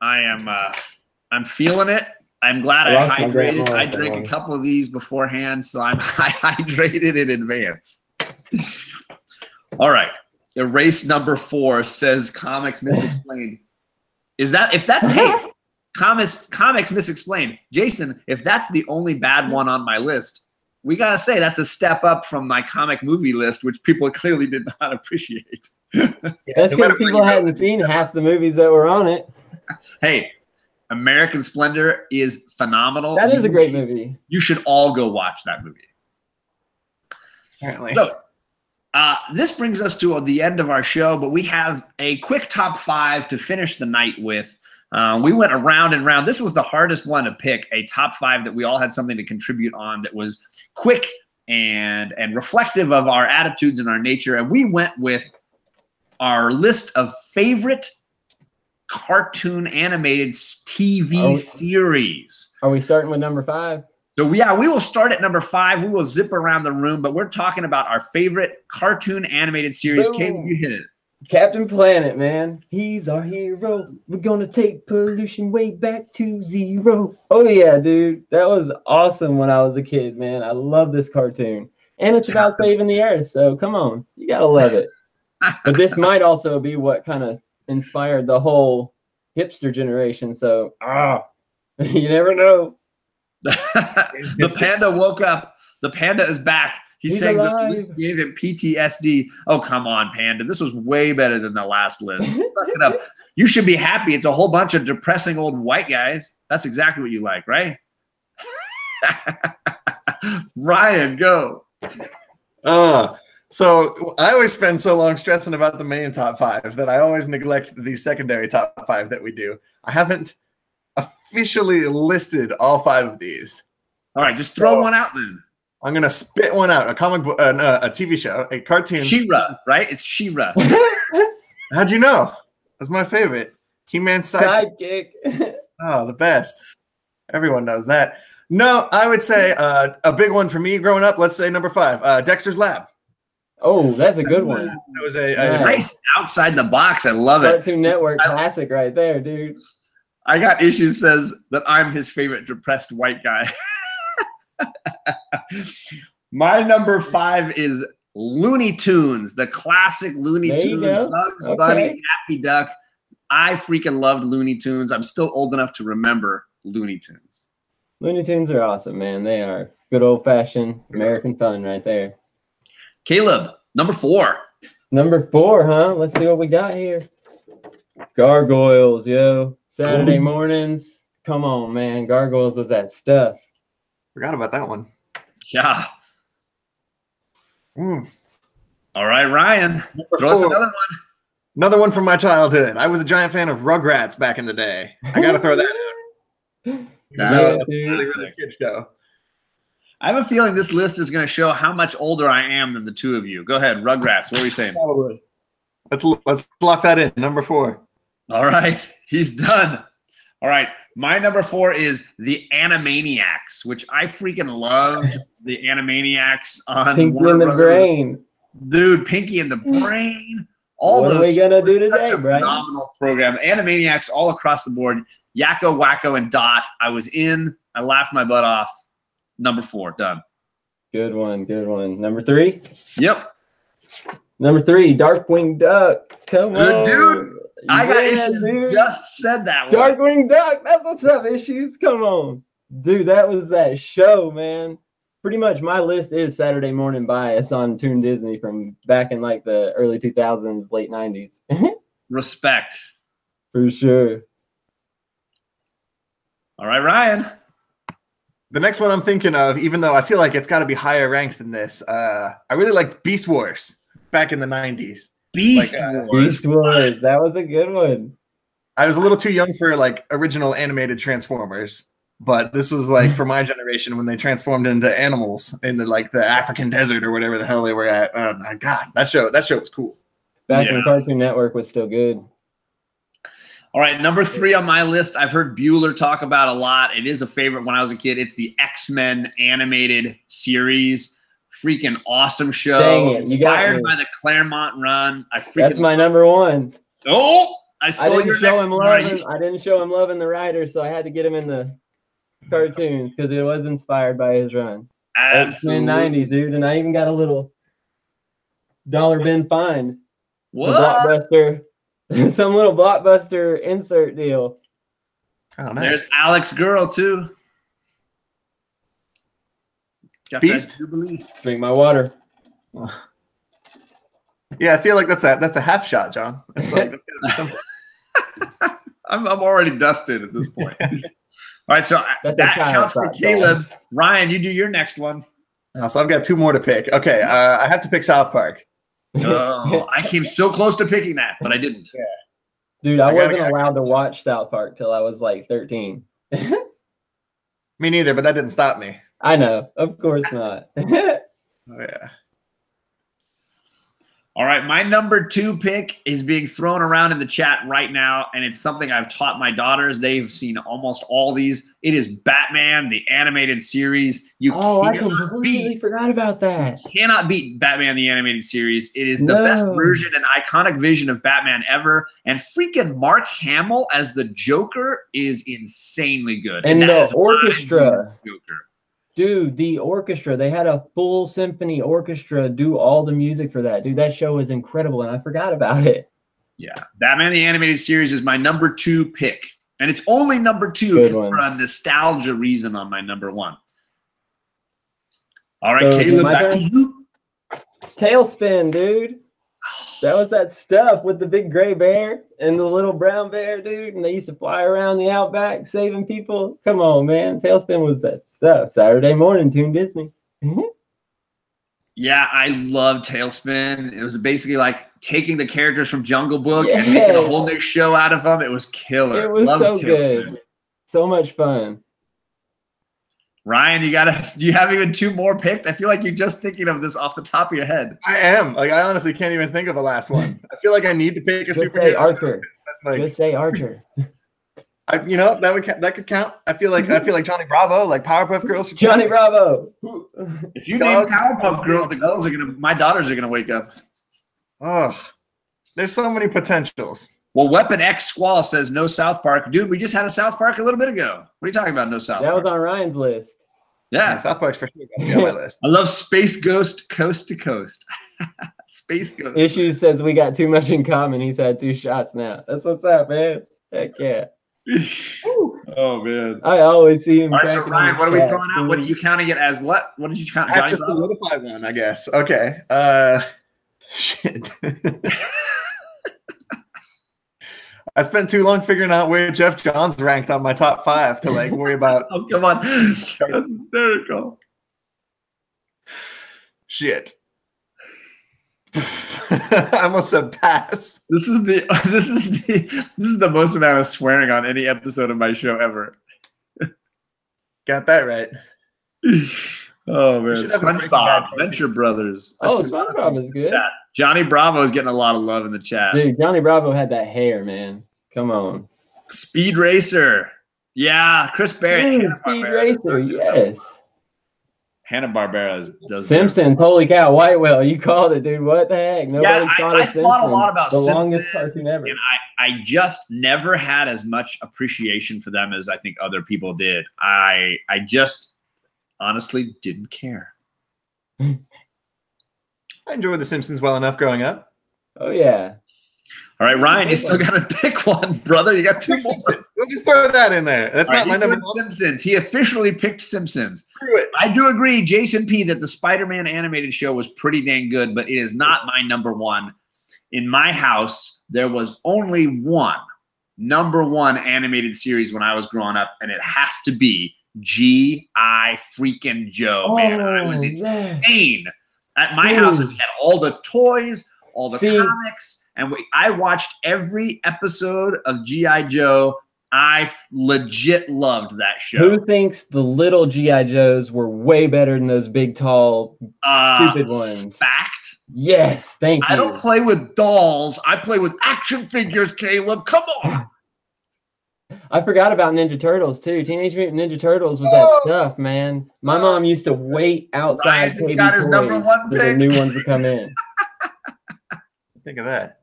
I'm feeling it. I'm glad I hydrated. I drank a couple of these beforehand, so I hydrated in advance. All right. Erase number 4 says Comics Misexplained. Hey, Comics Misexplained. Jason, if that's the only bad one on my list, we got to say that's a step up from my comic movie list, which people clearly did not appreciate. That's because people hadn't seen half the movies that were on it. Hey, American Splendor is phenomenal. That is a great movie. You should all go watch that movie. Apparently. So, this brings us to the end of our show, but we have a quick top 5 to finish the night with. We went around and round. This was the hardest one to pick, a top 5 that we all had something to contribute on that was quick and reflective of our attitudes and our nature. And we went with our list of favorite cartoon animated TV series. Are we starting with number 5? So yeah, we will start at number 5. We will zip around the room, but we're talking about our favorite cartoon animated series. Boom. Caleb, you hit it. Captain Planet, man. He's our hero. We're going to take pollution way back to 0. Oh, yeah, dude. That was awesome when I was a kid, man. I love this cartoon. And it's about saving the earth, so come on. You got to love it. But this might also be what kind of inspired the whole hipster generation. So, You never know. The panda woke up. The panda is back. He's saying alive. this list gave him PTSD. Oh, come on, Panda. This was way better than the last list. Suck it up. You should be happy. It's a whole bunch of depressing old white guys. That's exactly what you like, right? Ryan, go. So I always spend so long stressing about the main top 5 that I always neglect the secondary top 5 that we do. I haven't officially listed all 5 of these. All right, just throw one out then. I'm gonna spit one out. A comic book, a TV show, a cartoon. She-Ra, right? It's She-Ra. How'd you know? That's my favorite. He-Man's Sidekick. Oh, the best. Everyone knows that. No, I would say a big one for me growing up. Let's say number 5, Dexter's Lab. Oh, that's a good one. That was a nice outside the box. I love it. Cartoon Network classic right there, dude. I got issues says that I'm his favorite depressed white guy. My number 5 is Looney Tunes, the classic Looney Tunes, Bugs Bunny, Daffy Duck. I freaking loved Looney Tunes. I'm still old enough to remember Looney Tunes. Looney Tunes are awesome, man. They are good old-fashioned American fun right there. Caleb, number 4. Number 4, huh? Let's see what we got here. Gargoyles, yo. Saturday mornings. Come on, man. Gargoyles was that stuff. Forgot about that one. Yeah. All right, Ryan. Throw us another one. Another one from my childhood. I was a giant fan of Rugrats back in the day. I got to throw that out. That was a really good show. I have a feeling this list is going to show how much older I am than the two of you. Go ahead, Rugrats. What were you saying? Probably. Let's lock that in. Number 4. All right, he's done. All right, my number 4 is the Animaniacs, which I freaking loved. The Animaniacs on Pinky and the Brain. Dude, Pinky and the Brain. All what those. What are we gonna do today, such a Brian? phenomenal program. Animaniacs all across the board. Yakko, Wacko, and Dot. I was in. I laughed my butt off. Number 4, done. Good one, good one. Number 3? Yep. Number 3, Darkwing Duck. Come on. Dude, I got issues. Dude. Just said that one. Darkwing Duck. That's what's up, issues. Come on. Dude, that was that show, man. Pretty much my list is Saturday morning bias on Toon Disney from back in like the early 2000s, late 90s. Respect. For sure. All right, Ryan. The next one I'm thinking of, even though I feel like it's got to be higher ranked than this, I really liked Beast Wars back in the 90s. Beast Wars. Beast Wars. That was a good one. I was a little too young for like original animated Transformers, but this was like for my generation when they transformed into animals in the African desert or whatever the hell they were at. Oh my God, that show was cool. Back when Cartoon Network was still good. All right, number 3 on my list, I've heard Bueller talk about a lot. It is a favorite when I was a kid. It's the X-Men animated series. Freaking awesome show. Dang it, Inspired by the Claremont run. That's my number 1. Oh, I didn't show him love in the writer, so I had to get him in the cartoons because it was inspired by his run. Absolutely. X-Men 90s, dude. And I even got a little dollar bin find. What? Blockbuster. Some little Blockbuster insert deal. Oh, nice. There's Alex Girl too. Got Beast. Drink my water. Yeah, I feel like that's a half shot, John. That's gotta be something. I'm already dusted at this point. All right, so that counts for Caleb. Ryan, you do your next one. So I've got 2 more to pick. Okay, I have to pick South Park. Oh, I came so close to picking that, but I didn't. Yeah. Dude, I wasn't allowed to watch South Park till I was like 13. Me neither, but that didn't stop me. I know. Of course not. Oh, yeah. All right, my number 2 pick is being thrown around in the chat right now, and it's something I've taught my daughters. They've seen almost all these. It is Batman, the animated series. I completely forgot about that. Cannot beat Batman, the animated series. It is the best version and iconic vision of Batman ever. And freaking Mark Hamill as the Joker is insanely good. And that the orchestra. Joker. Dude, the orchestra, they had a full symphony orchestra do all the music for that. Dude, that show is incredible, and I forgot about it. Yeah, Batman the Animated Series is my number 2 pick. And it's only number 2 Good for one. a nostalgia reason on my number 1. All right, So, Caleb, my back turn? to you. Tailspin, dude. That was that stuff with the big gray bear and the little brown bear, dude. And they used to fly around the outback saving people. Come on, man. Tailspin was that stuff. Saturday morning, Toon Disney. Yeah, I love Tailspin. It was basically like taking the characters from Jungle Book and making a whole new show out of them. It was killer. It was Loved so Tailspin. good. So much fun. Ryan, do you have even 2 more picked? I feel like you're just thinking of this off the top of your head. I am. Like, I honestly can't even think of a last one. I feel like I need to pick a Just superhero. say Archer. Like, Just say Archer. you know, that could count. I feel like Johnny Bravo, like Powerpuff Girls. Johnny Bravo. If you name Powerpuff Girls, my daughters are gonna wake up. Oh, there's so many potentials. Well, Weapon X Squall says no South Park. Dude, we just had a South Park a little bit ago. What are you talking about? No South That Park. was on Ryan's list. Yeah. South Park's for sure gotta be on my list. I love Space Ghost Coast to Coast. Space Ghost. Issues says we got too much in common. He's had 2 shots now. That's what's up, man. Heck yeah. Oh man. I always see him. All right, so cracking Ryan, in what are we chat, throwing out? dude. What are you counting it as? What did you count? I have Johnny to Bravo? solidify one, I guess. Okay. Shit. I spent too long figuring out where Jeff Johns ranked on my top 5 to like worry about. Oh, come on. That's hysterical. Shit. I almost said pass. This is the most amount of swearing on any episode of my show ever. Got that right. Oh man, should have a Breaking SpongeBob, Bad Venture Brothers. Oh, That's a lot of SpongeBob things is good. that. Johnny Bravo is getting a lot of love in the chat. Dude, Johnny Bravo had that hair, man. Come on. Speed Racer. Yeah, Chris Barrett. Dude, Speed Racer, yes. Hanna-Barbera does Simpsons, holy cow, White Whale, you called it, dude. What the heck? Nobody thought I thought a lot about the Simpsons, longest cartoon ever. and I just never had as much appreciation for them as I think other people did. I just honestly didn't care. I enjoyed The Simpsons well enough growing up. Oh yeah. All right, Ryan, you still got to pick one, brother. You got 2 more. We'll just throw that in there. That's not my number 1. Simpsons. He officially picked Simpsons. Screw it. I do agree, Jason P., that the Spider-Man animated show was pretty dang good, but it is not my number 1. In my house, there was only one number 1 animated series when I was growing up, and it has to be G.I. freaking Joe. Man, I was insane. At my house, we had all the toys, all the comics, and I watched every episode of G.I. Joe. I legit loved that show. Who thinks the little G.I. Joes were way better than those big, tall, stupid ones? Fact. Yes, thank you. I don't play with dolls. I play with action figures, Caleb. Come on. I forgot about Ninja Turtles, too. Teenage Mutant Ninja Turtles was that stuff, man. My mom used to wait outside KB got his Toys number 1 for pick. the new ones to come in. Think of that.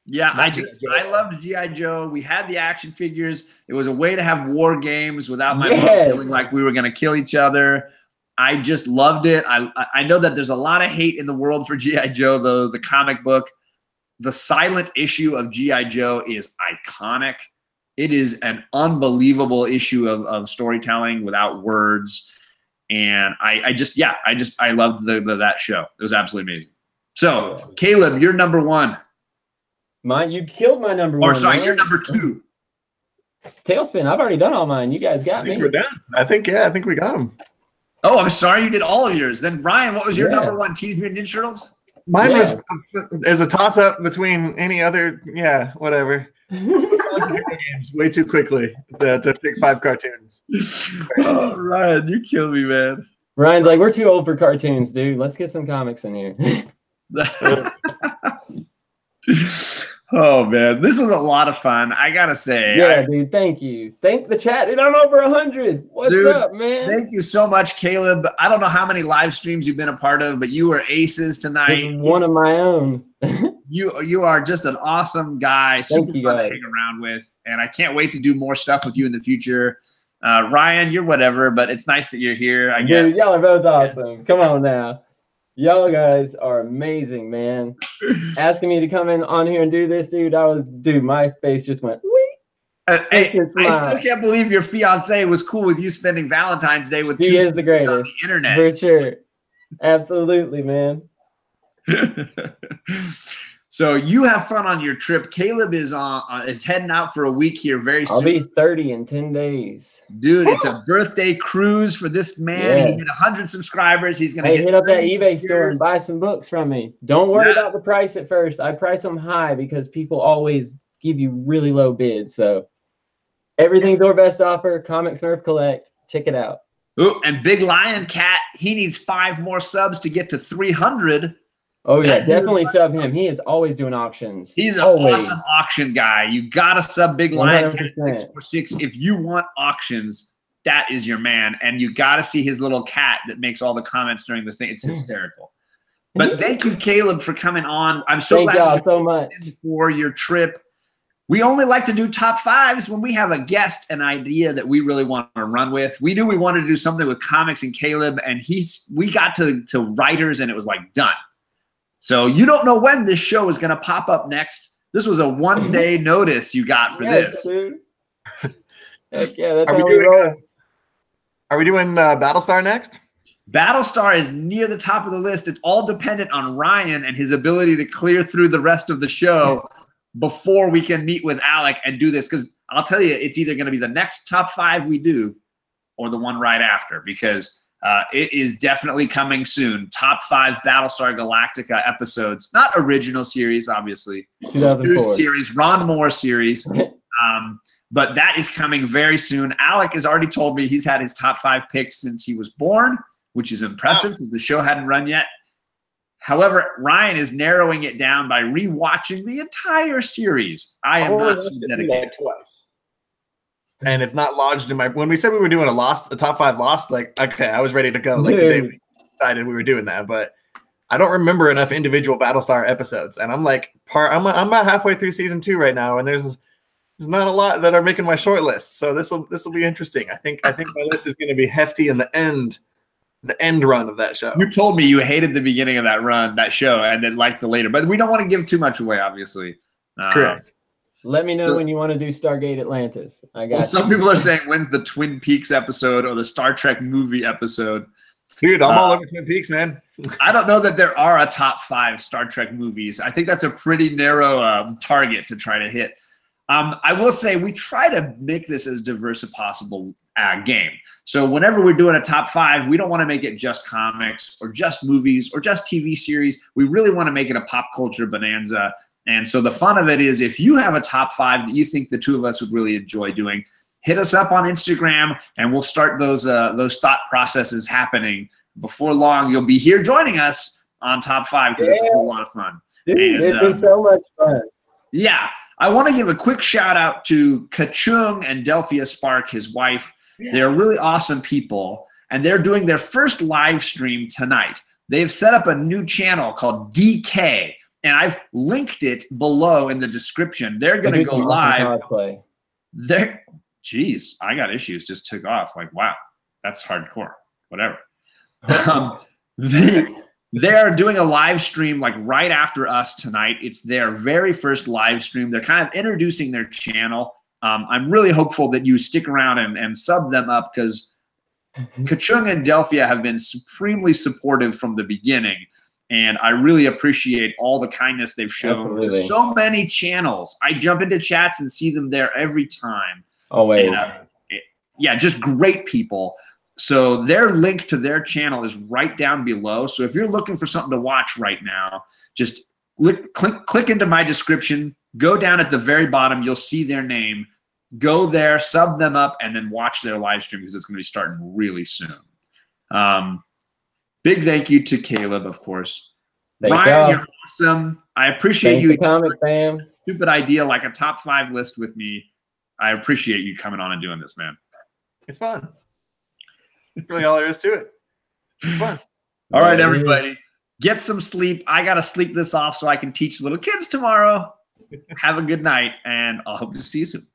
Yeah, I loved G.I. Joe. We had the action figures. It was a way to have war games without my mom feeling like we were going to kill each other. I just loved it. I know that there's a lot of hate in the world for G.I. Joe, though. The comic book, the silent issue of G.I. Joe is iconic. It is an unbelievable issue of storytelling without words. And I loved that show. It was absolutely amazing. So, Caleb, you're number 1. You killed my number 1. Or sorry, man. you're number 2. Tailspin. I've already done all mine. You guys got me. We're done. I think we got them. Oh, I'm sorry you did all of yours. Then Ryan, what was your number 1? Teenage Mutant Ninja Turtles? Mine was as a toss-up between any other, whatever. Games way too quickly to pick 5 cartoons. Oh, Ryan, you kill me, man. Ryan's like, we're too old for cartoons, dude. Let's get some comics in here. Oh man, this was a lot of fun. I gotta say, dude. Thank you. Thank the chat, dude. I'm over 100. What's up, man? Thank you so much, Caleb. I don't know how many live streams you've been a part of, but you were aces tonight. One of my own. You are just an awesome guy. Super fun to hang around with, and I can't wait to do more stuff with you in the future. Ryan, you're whatever, but it's nice that you're here. I guess. Dude, y'all are both awesome. Come on now. Y'all guys are amazing, man. Asking me to come in on here and do this, dude. My face just went, wee. Hey, I still can't believe your fiance was cool with you spending Valentine's Day with she is the greatest on the internet. For sure. Absolutely, man. So you have fun on your trip. Caleb is heading out for a week here very soon. I'll be 30 in 10 days. Dude, it's a birthday cruise for this man. Yeah. He hit 100 subscribers. He's going to hit up that eBay store and buy some books from me. Don't worry about the price at first. I price them high because people always give you really low bids. So everything's our best offer. Comics Nerf Collect. Check it out. Ooh, and Big Lion Cat, he needs 5 more subs to get to 300. Oh, yeah, definitely sub him. He is always doing auctions. He's an awesome auction guy. You got to sub Big Lion Cat 646. If you want auctions, that is your man. And you got to see his little cat that makes all the comments during the thing. It's hysterical. But thank you, Caleb, for coming on. I'm so glad y'all so much for your trip. We only like to do top 5s when we have a guest, an idea that we really want to run with. We knew we wanted to do something with comics and Caleb, and we got to writers, and it was like done. So you don't know when this show is going to pop up next. This was a one-day notice you got for this. Dude. Heck yeah, that's how we roll. Are we doing Battlestar next? Battlestar is near the top of the list. It's all dependent on Ryan and his ability to clear through the rest of the show before we can meet with Alec and do this. Because I'll tell you, it's either going to be the next top 5 we do or the one right after, because it is definitely coming soon. Top 5 Battlestar Galactica episodes. Not original series, obviously. 2004. Series, Ron Moore series. But that is coming very soon. Alec has already told me he's had his top 5 picked since he was born, which is impressive because the show hadn't run yet. However, Ryan is narrowing it down by rewatching the entire series. I am not so dedicated. Twice. And it's not lodged in my. When we said we were doing a top 5 Lost, like, okay, I was ready to go. Like the day we decided we were doing that, but I don't remember enough individual Battlestar episodes. And I'm like, I'm about halfway through season 2 right now, and there's not a lot that are making my short list. So this will be interesting. I think my list is going to be hefty in the end run of that show. You told me you hated the beginning of that show, and then liked the later. But we don't want to give too much away, obviously. Correct. Let me know when you want to do Stargate Atlantis. I got some people are saying, when's the Twin Peaks episode or the Star Trek movie episode? Dude, I'm all over Twin Peaks, man. I don't know that there are a top 5 Star Trek movies. I think that's a pretty narrow target to try to hit. I will say we try to make this as diverse as possible game. So whenever we're doing a top 5, we don't want to make it just comics or just movies or just TV series. We really want to make it a pop culture bonanza. And so the fun of it is, if you have a top 5 that you think the two of us would really enjoy doing, hit us up on Instagram, and we'll start those thought processes happening. Before long, you'll be here joining us on top 5 because it's a whole lot of fun. Dude, it's been so much fun. Yeah. I want to give a quick shout out to Kachoong and Delphia Spark, his wife. Yeah. They're really awesome people, and they're doing their first live stream tonight. They've set up a new channel called DK, and I've linked it below in the description. They're going to go live. Geez, I got issues. Just took off. Like, wow, that's hardcore. Whatever. They're doing a live stream like right after us tonight. It's their very first live stream. They're kind of introducing their channel. I'm really hopeful that you stick around and sub them up, because Kachoong and Delphia have been supremely supportive from the beginning. And I really appreciate all the kindness they've shown to so many channels. I jump into chats and see them there every time. Always. And, yeah, just great people. So their link to their channel is right down below. So if you're looking for something to watch right now, just click into my description, go down at the very bottom, you'll see their name. Go there, sub them up, and then watch their live stream, because it's going to be starting really soon. Big thank you to Caleb, of course. Ryan, you're awesome. I appreciate you. Comic fam. Stupid idea like a top 5 list with me. I appreciate you coming on and doing this, man. It's fun. That's really all there is to it. It's fun. All right, everybody. Get some sleep. I got to sleep this off so I can teach little kids tomorrow. Have a good night, and I'll hope to see you soon.